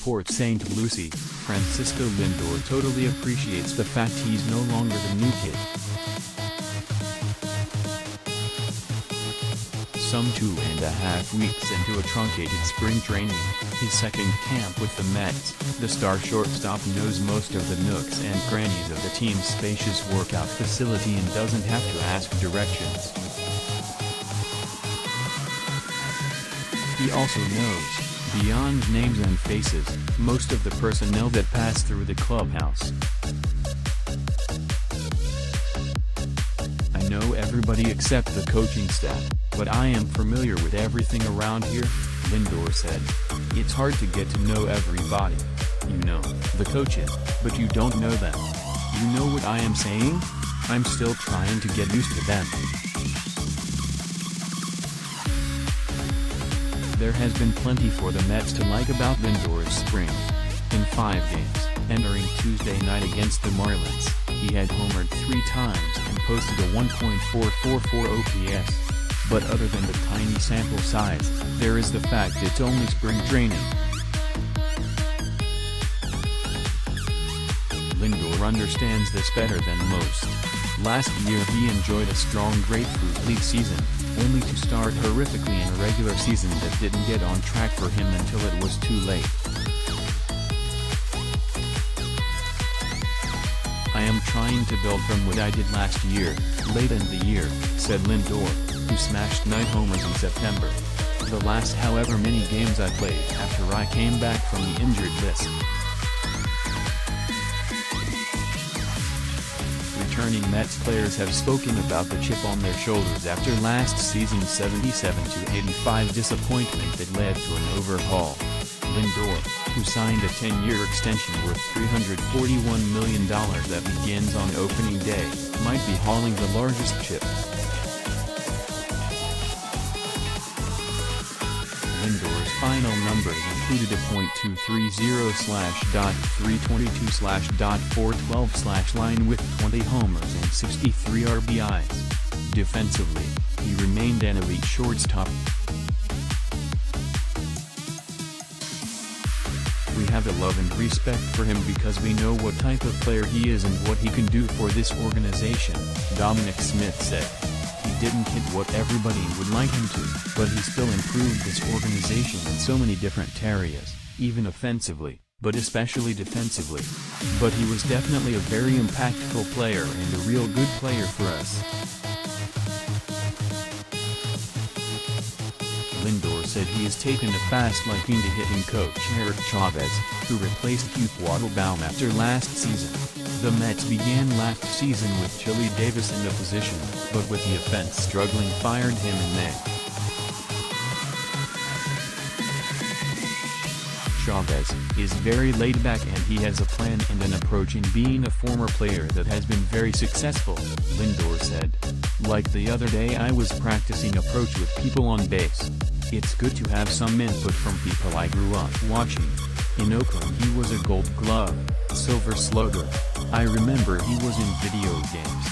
reports St. Lucie, Francisco Lindor totally appreciates the fact he's no longer the new kid. Some 2.5 weeks into a truncated spring training, his second camp with the Mets, the star shortstop knows most of the nooks and crannies of the team's spacious workout facility and doesn't have to ask directions. He also knows, beyond names and faces, most of the personnel that pass through the clubhouse. I know everybody except the coaching staff, but I am familiar with everything around here, Lindor said. It's hard to get to know everybody. You know, the coaches, but you don't know them. You know what I am saying? I'm still trying to get used to them. There has been plenty for the Mets to like about Lindor's spring. In 5 games, entering Tuesday night against the Marlins, he had homered 3 times and posted a 1.444 OPS. But other than the tiny sample size, there is the fact it's only spring training. Lindor understands this better than most. Last year he enjoyed a strong Grapefruit League season, only to start horrifically in a regular season that didn't get on track for him until it was too late. I am trying to build from what I did last year, late in the year, said Lindor, who smashed 9 homers in September. The last however many games I played after I came back from the injured list. Returning Mets players have spoken about the chip on their shoulders after last season's 77-85 disappointment that led to an overhaul. Lindor, who signed a 10-year extension worth $341 million that begins on opening day, might be hauling the largest chip. Lindor's final numbers included a .230/.322/.412/ line with 20 homers and 63 RBIs. Defensively, he remained an elite shortstop. We have a love and respect for him because we know what type of player he is and what he can do for this organization, Dominic Smith said. He didn't hit what everybody would like him to, but he still improved this organization in so many different areas, even offensively, but especially defensively. But he was definitely a very impactful player and a real good player for us. Lindor said he has taken a fast liking to hitting coach Eric Chavez, who replaced Hugh Waddlebaum after last season. The Mets began last season with Chili Davis in the position, but with the offense struggling fired him in May. Chavez is very laid back and he has a plan and an approach in being a former player that has been very successful, Lindor said. Like the other day I was practicing approach with people on base. It's good to have some input from people I grew up watching. In Oakland he was a Gold Glove, Silver Slugger. I remember he was in video games.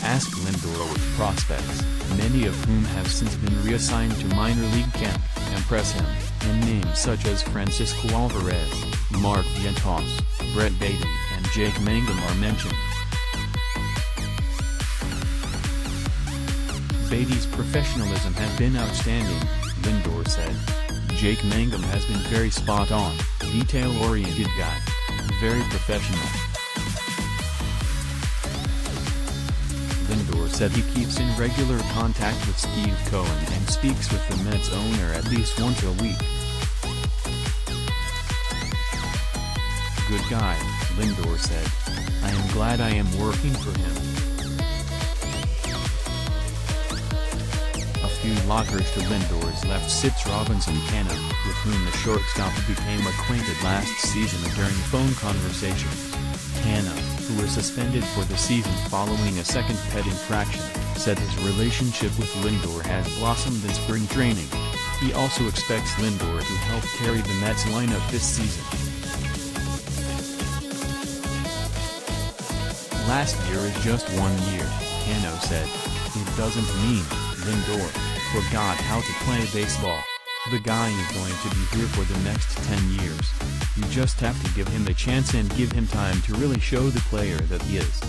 Ask Lindor with prospects, many of whom have since been reassigned to minor league camp, impress him, and names such as Francisco Alvarez, Mark Vientos, Brett Beatty and Jake Mangum are mentioned. Beatty's professionalism has been outstanding, Lindor said. Jake Mangum has been very spot-on, detail-oriented guy. Very professional. Lindor said he keeps in regular contact with Steve Cohen and speaks with the Mets owner at least once a week. Good guy, Lindor said. I am glad I am working for him. A few lockers to Lindor's left sits Robinson Cano, with whom the shortstop became acquainted last season during phone conversations. Cano, who was suspended for the season following a second pet infraction, said his relationship with Lindor has blossomed in spring training. He also expects Lindor to help carry the Mets lineup this season. Last year is just 1 year, Cano said. It doesn't mean Lindor forgot how to play baseball. The guy is going to be here for the next 10 years. You just have to give him a chance and give him time to really show the player that he is.